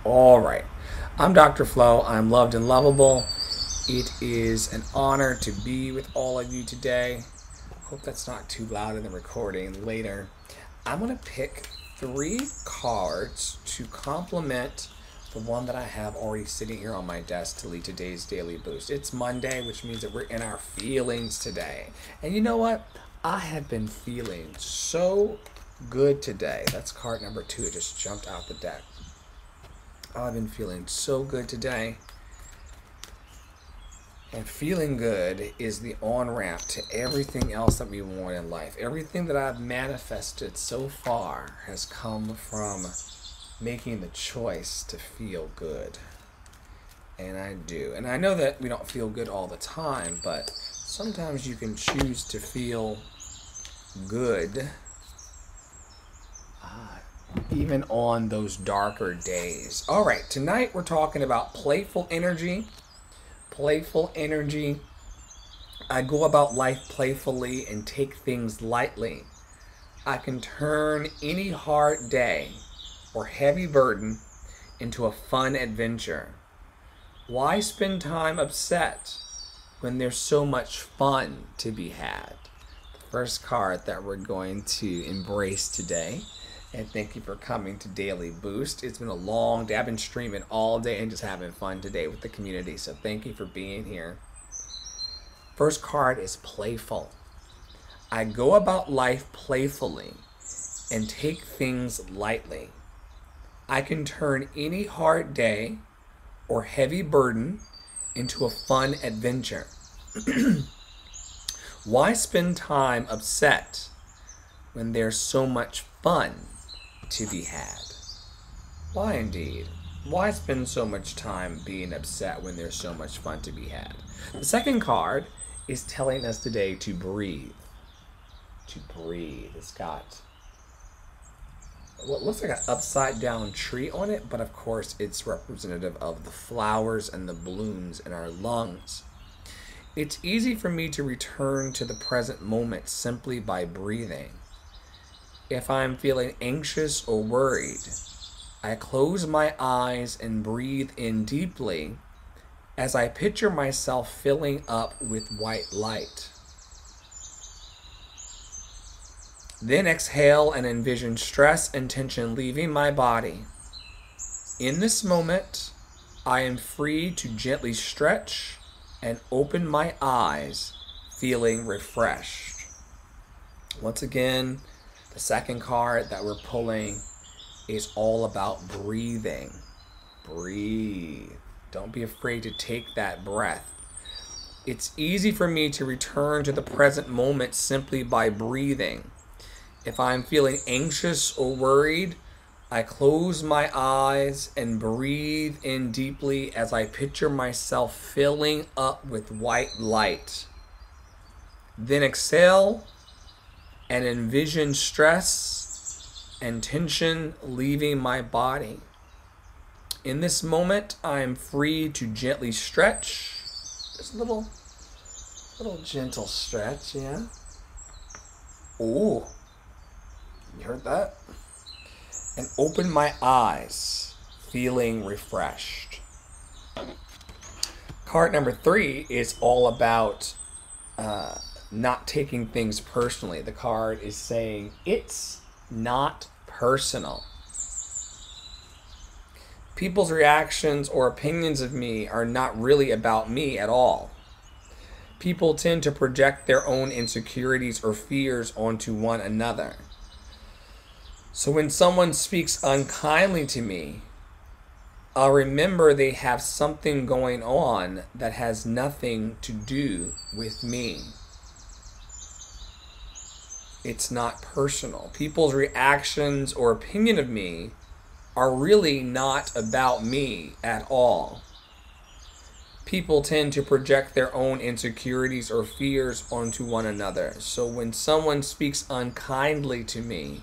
All right. I'm Dr. Flo. I'm loved and lovable. It is an honor to be with all of you today. Hope that's not too loud in the recording later. I'm going to pick 3 cards to complement the one that I have already sitting here on my desk to lead today's daily boost. It's Monday, which means that we're in our feelings today. And you know what? I have been feeling so good today. That's card number 2. It just jumped out the deck. I've been feeling so good today. And feeling good is the on-ramp to everything else that we want in life. Everything that I've manifested so far has come from making the choice to feel good. And I do. And I know that we don't feel good all the time, but sometimes you can choose to feel good even on those darker days. All right, tonight we're talking about playful energy. Playful energy. I go about life playfully and take things lightly. I can turn any hard day or heavy burden into a fun adventure. Why spend time upset when there's so much fun to be had? The first card that we're going to embrace today. And thank you for coming to Daily Boost. It's been a long day. I've been streaming all day and just having fun today with the community. So thank you for being here. First card is playful. I go about life playfully and take things lightly. I can turn any hard day or heavy burden into a fun adventure. Why spend time upset when there's so much fun to be had? Why indeed? Why spend so much time being upset when there's so much fun to be had? The second card is telling us today to breathe. To breathe. It's got what looks like an upside down tree on it, but of course it's representative of the flowers and the blooms in our lungs. It's easy for me to return to the present moment simply by breathing. If I'm feeling anxious or worried, I close my eyes and breathe in deeply as I picture myself filling up with white light. Then exhale and envision stress and tension leaving my body. In this moment, I am free to gently stretch and open my eyes, feeling refreshed. Once again, the second card that we're pulling is all about breathing. Breathe. Don't be afraid to take that breath. It's easy for me to return to the present moment simply by breathing. If I'm feeling anxious or worried, I close my eyes and breathe in deeply as I picture myself filling up with white light. Then exhale and envision stress and tension leaving my body. In this moment, I am free to gently stretch. Just a little gentle stretch, yeah? Ooh, you heard that? And open my eyes, feeling refreshed. Card number 3 is all about not taking things personally. The card is saying, it's not personal. People's reactions or opinions of me are not really about me at all. People tend to project their own insecurities or fears onto one another. So when someone speaks unkindly to me, I'll remember they have something going on that has nothing to do with me. It's not personal. People's reactions or opinion of me are really not about me at all. People tend to project their own insecurities or fears onto one another. So when someone speaks unkindly to me,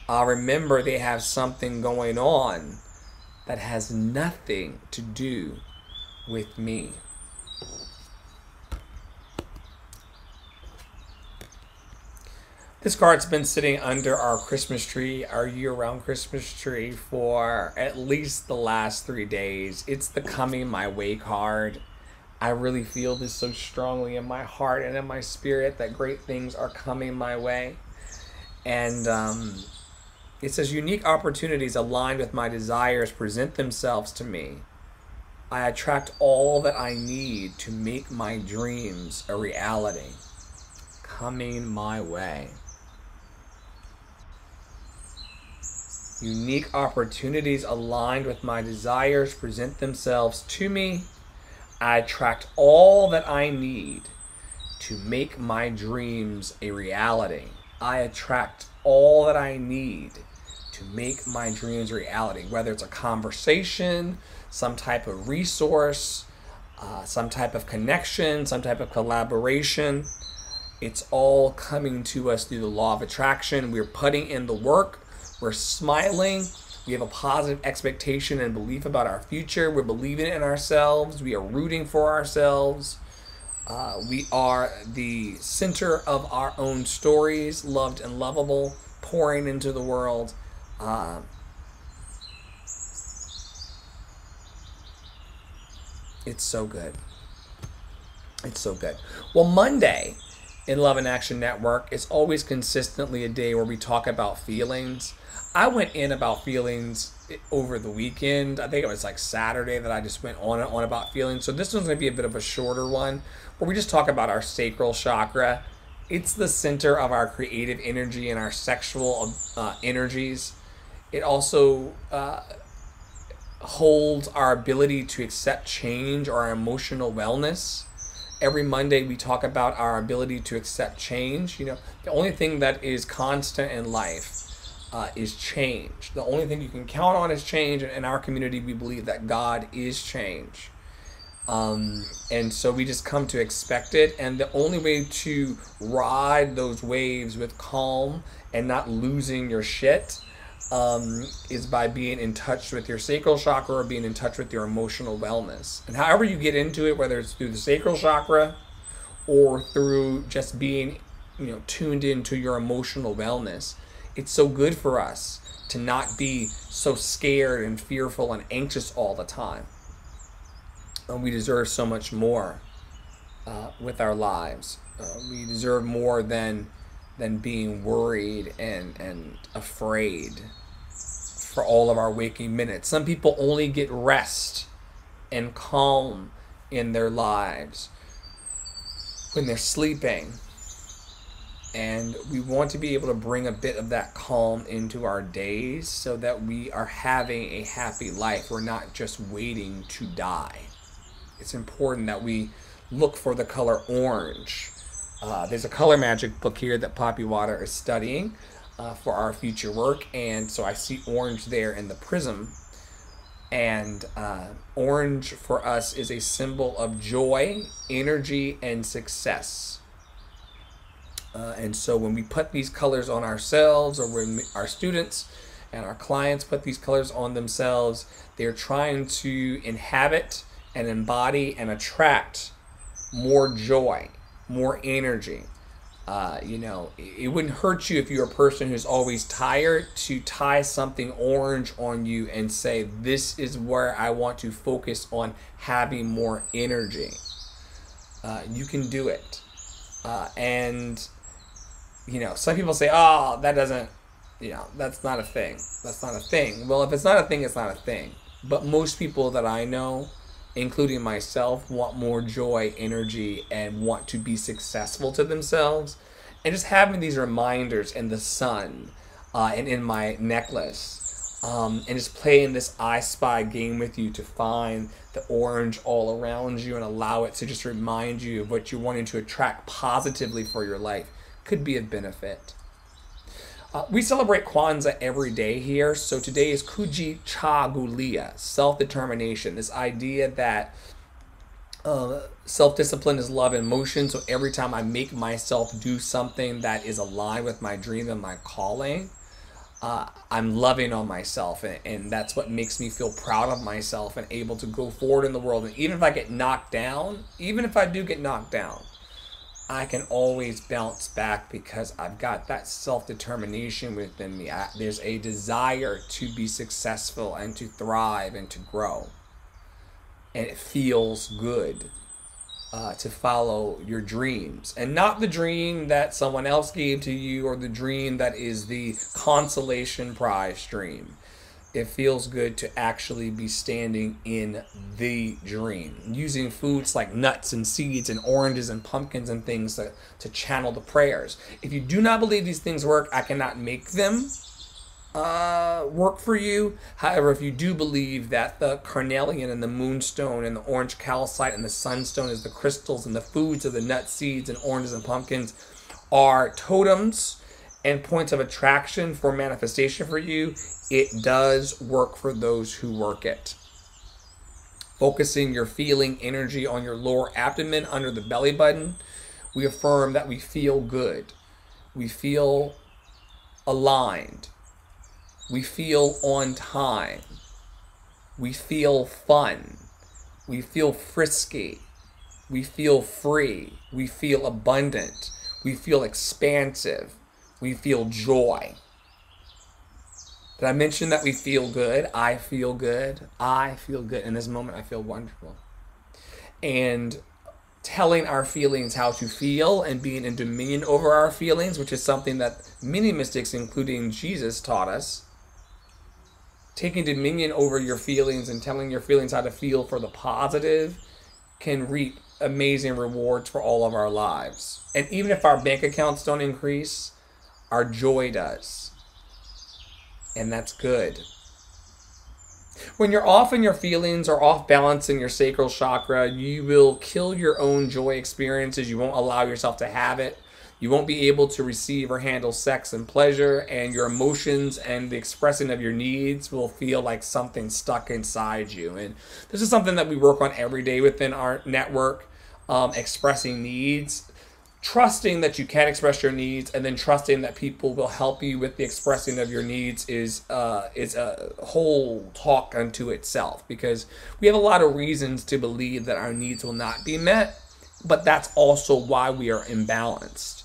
I'll remember they have something going on that has nothing to do with me. This card's been sitting under our Christmas tree, our year-round Christmas tree, for at least the last 3 days. It's the Coming My Way card. I really feel this so strongly in my heart and in my spirit that great things are coming my way. And it says, unique opportunities aligned with my desires present themselves to me. I attract all that I need to make my dreams a reality. Coming my way. Unique opportunities aligned with my desires present themselves to me. I attract all that I need to make my dreams a reality. I attract all that I need to make my dreams a reality, whether it's a conversation, some type of resource, some type of connection, some type of collaboration. It's all coming to us through the law of attraction. We're putting in the work. We're smiling. We have a positive expectation and belief about our future. We're believing in ourselves. We are rooting for ourselves. We are the center of our own stories, loved and lovable, pouring into the world. It's so good. It's so good. Well, Monday in Love and Action Network is always consistently a day where we talk about feelings. I went in about feelings over the weekend. I think it was like Saturday that I just went on and on about feelings. So this one's going to be a bit of a shorter one where we just talk about our sacral chakra. It's the center of our creative energy and our sexual energies. It also holds our ability to accept change or our emotional wellness. Every Monday we talk about our ability to accept change. You know, the only thing that is constant in life is change. The only thing you can count on is change. And in our community, we believe that God is change. And so we just come to expect it. And the only way to ride those waves with calm and not losing your shit is by being in touch with your sacral chakra or being in touch with your emotional wellness. And however you get into it, whether it's through the sacral chakra or through just being, tuned into your emotional wellness, it's so good for us to not be so scared and fearful and anxious all the time. And we deserve so much more with our lives. We deserve more than being worried and afraid for all of our waking minutes. Some people only get rest and calm in their lives when they're sleeping. And we want to be able to bring a bit of that calm into our days so that we are having a happy life. We're not just waiting to die. It's important that we look for the color orange. There's a color magic book here that Poppy Water is studying for our future work. And so I see orange there in the prism. And orange for us is a symbol of joy, energy, and success. And so when we put these colors on ourselves, or when our students and our clients put these colors on themselves, they're trying to inhabit and embody and attract more joy, more energy. It wouldn't hurt you if you're a person who's always tired to tie something orange on you and say, this is where I want to focus on having more energy. You can do it. Some people say, oh, that doesn't, that's not a thing. That's not a thing. Well, if it's not a thing, it's not a thing. But most people that I know, including myself, want more joy, energy, and want to be successful to themselves. And just having these reminders in the sun and in my necklace, and just playing this I Spy game with you to find the orange all around you and allow it to just remind you of what you're wanting to attract positively for your life could be of benefit. We celebrate Kwanzaa every day here. So today is Kujichagulia, self-determination. This idea that self-discipline is love in motion. So every time I make myself do something that is aligned with my dream and my calling, I'm loving on myself. And that's what makes me feel proud of myself and able to go forward in the world. And even if I get knocked down, even if I do get knocked down, I can always bounce back because I've got that self-determination within me. There's a desire to be successful and to thrive and to grow. And it feels good to follow your dreams. And not the dream that someone else gave to you or the dream that is the consolation prize dream. It feels good to actually be standing in the dream, using foods like nuts and seeds and oranges and pumpkins and things to channel the prayers. If you do not believe these things work, I cannot make them work for you. However, if you do believe that the carnelian and the moonstone and the orange calcite and the sunstone is the crystals and the foods of the nuts, seeds, and oranges and pumpkins are totems and points of attraction for manifestation for you, it does work for those who work it. Focusing your feeling energy on your lower abdomen under the belly button, we affirm that we feel good. We feel aligned. We feel on time. We feel fun. We feel frisky. We feel free. We feel abundant. We feel expansive. We feel joy. Did I mention that we feel good? I feel good. I feel good. In this moment, I feel wonderful. And telling our feelings how to feel and being in dominion over our feelings, which is something that many mystics, including Jesus, taught us. Taking dominion over your feelings and telling your feelings how to feel for the positive can reap amazing rewards for all of our lives. And even if our bank accounts don't increase, our joy does. And that's good. When you're off in your feelings or off balance in your sacral chakra, you will kill your own joy experiences. You won't allow yourself to have it. You won't be able to receive or handle sex and pleasure, and your emotions and the expressing of your needs will feel like something stuck inside you. And this is something that we work on every day within our network, expressing needs, trusting that you can express your needs, and then trusting that people will help you with the expressing of your needs is a whole talk unto itself, because we have a lot of reasons to believe that our needs will not be met, but that's also why we are imbalanced.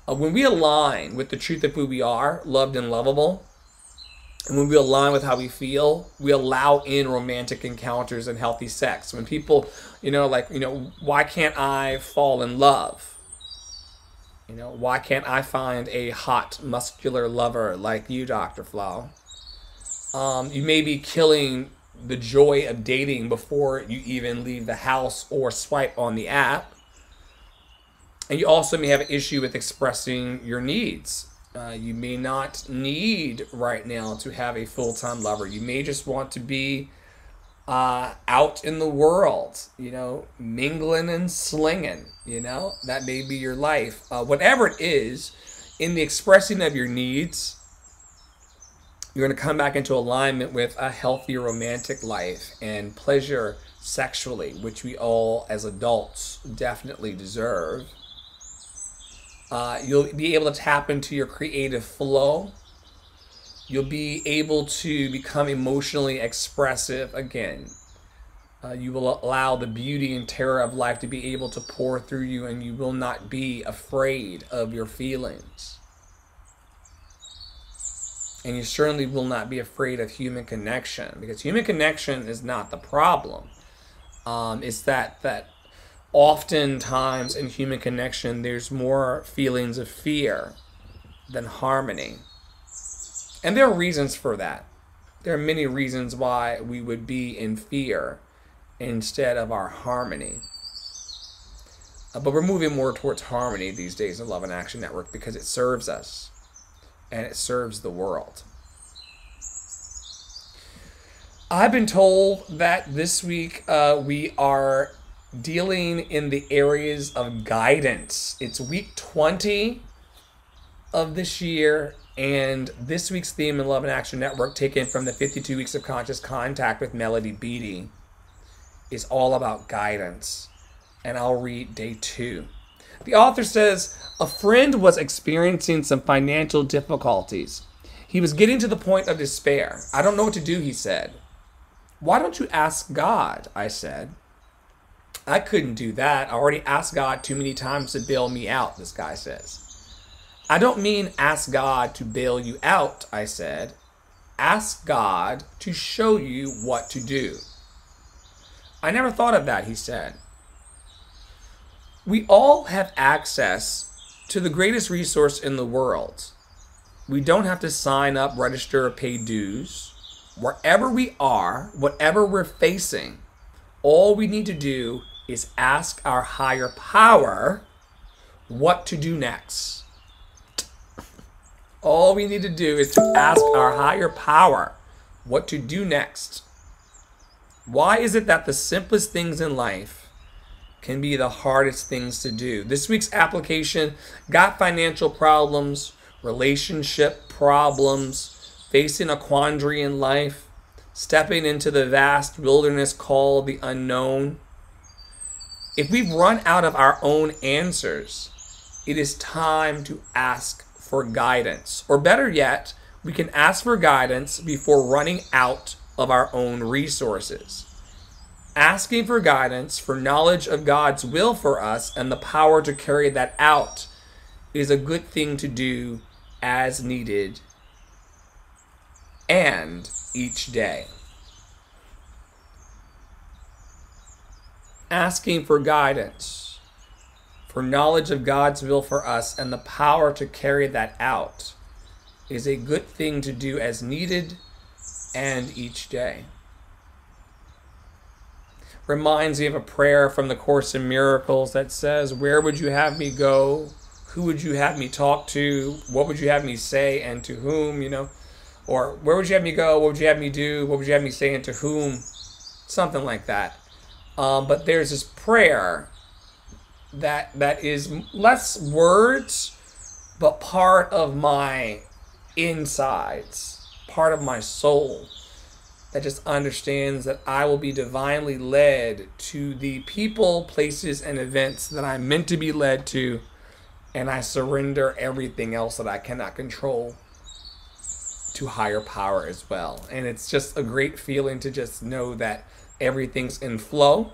When we align with the truth of who we are, loved and lovable, and when we align with how we feel, we allow in romantic encounters and healthy sex. When people, why can't I fall in love? Why can't I find a hot, muscular lover like you, Dr. Flo? You may be killing the joy of dating before you even leave the house or swipe on the app. And you also may have an issue with expressing your needs. You may not need right now to have a full-time lover. You may just want to be out in the world, mingling and slinging, that may be your life. Whatever it is, in the expressing of your needs, you're going to come back into alignment with a healthy romantic life and pleasure sexually, which we all as adults definitely deserve. You'll be able to tap into your creative flow. You'll be able to become emotionally expressive again. You will allow the beauty and terror of life to be able to pour through you, and you will not be afraid of your feelings. And you certainly will not be afraid of human connection, because human connection is not the problem. It's that oftentimes in human connection, there's more feelings of fear than harmony. And there are reasons for that. There are many reasons why we would be in fear instead of our harmony. But we're moving more towards harmony these days in Love and Action Network because it serves us and it serves the world. I've been told that this week we are dealing in the areas of guidance. It's week 20 of this year, and this week's theme in Love and Action Network, taken from the 52 Weeks of Conscious Contact with Melody Beattie, is all about guidance. And I'll read day 2. The author says, a friend was experiencing some financial difficulties. He was getting to the point of despair. I don't know what to do, he said. Why don't you ask God? I said. I couldn't do that. I already asked God too many times to bail me out, this guy says. I don't mean ask God to bail you out, I said. Ask God to show you what to do. I never thought of that, he said. We all have access to the greatest resource in the world. We don't have to sign up, register, or pay dues. Wherever we are, whatever we're facing, all we need to do is ask our higher power what to do next. All we need to do is to ask our higher power what to do next. Why is it that the simplest things in life can be the hardest things to do? This week's application: got financial problems, relationship problems, facing a quandary in life, stepping into the vast wilderness called the unknown. If we've run out of our own answers, it is time to ask for guidance. Or better yet, we can ask for guidance before running out of our own resources. Asking for guidance, for knowledge of God's will for us and the power to carry that out, is a good thing to do as needed and each day. Asking for guidance, for knowledge of God's will for us and the power to carry that out, is a good thing to do as needed and each day. Reminds me of a prayer from the Course in Miracles that says, where would you have me go? Who would you have me talk to? What would you have me say and to whom, Or where would you have me go? What would you have me do? What would you have me say and to whom? Something like that. But there's this prayer that is less words, but part of my insides, part of my soul, that just understands that I will be divinely led to the people, places, and events that I'm meant to be led to, and I surrender everything else that I cannot control to higher power as well. And it's just a great feeling to just know that everything's in flow.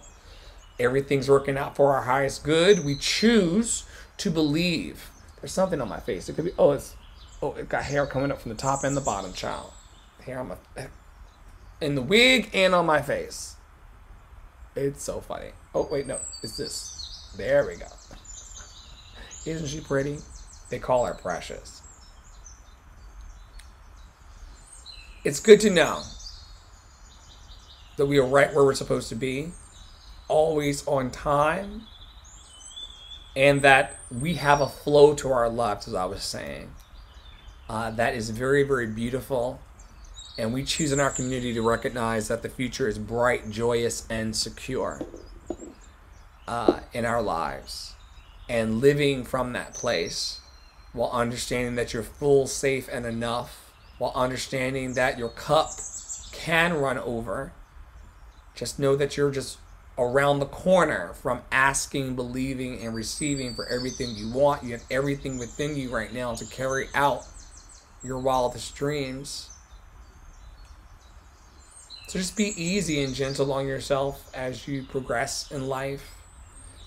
Everything's working out for our highest good. We choose to believe. There's something on my face. It could be, it got hair coming up from the top and the bottom, child. Hair on in the wig and on my face. It's so funny. Oh, wait, no. It's this. There we go. Isn't she pretty? They call her precious. It's good to know that we are right where we're supposed to be, always on time, and that we have a flow to our lives, as I was saying. That is very, very beautiful. And we choose in our community to recognize that the future is bright, joyous, and secure in our lives. And living from that place while understanding that you're full, safe, and enough, while understanding that your cup can run over. Just know that you're just around the corner from asking, believing, and receiving for everything you want. You have everything within you right now to carry out your wildest dreams. So just be easy and gentle on yourself as you progress in life.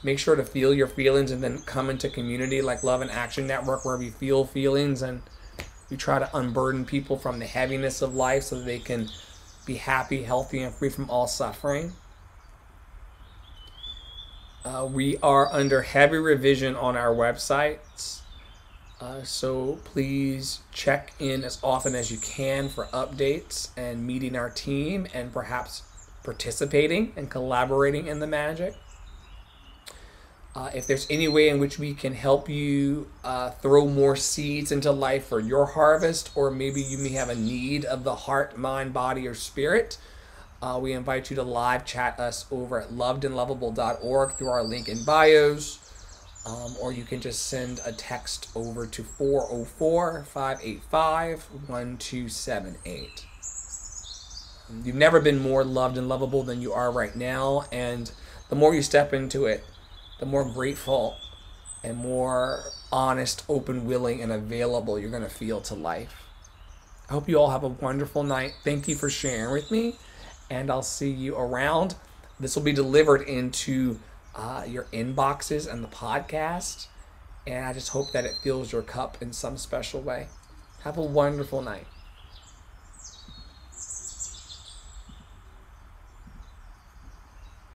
Make sure to feel your feelings and then come into community like Love and Action Network, where we feel feelings and we try to unburden people from the heaviness of life so that they can be happy, healthy, and free from all suffering. We are under heavy revision on our websites. So please check in as often as you can for updates and meeting our team and perhaps participating and collaborating in the magic. If there's any way in which we can help you throw more seeds into life for your harvest, or maybe you may have a need of the heart, mind, body, or spirit, we invite you to live chat us over at lovedandlovable.org through our link in bios. Or you can just send a text over to 404-585-1278. You've never been more loved and lovable than you are right now, and the more you step into it, the more grateful and more honest, open, willing, and available you're going to feel to life. I hope you all have a wonderful night. Thank you for sharing with me, and I'll see you around. This will be delivered into your inboxes and the podcast. And I just hope that it fills your cup in some special way. Have a wonderful night.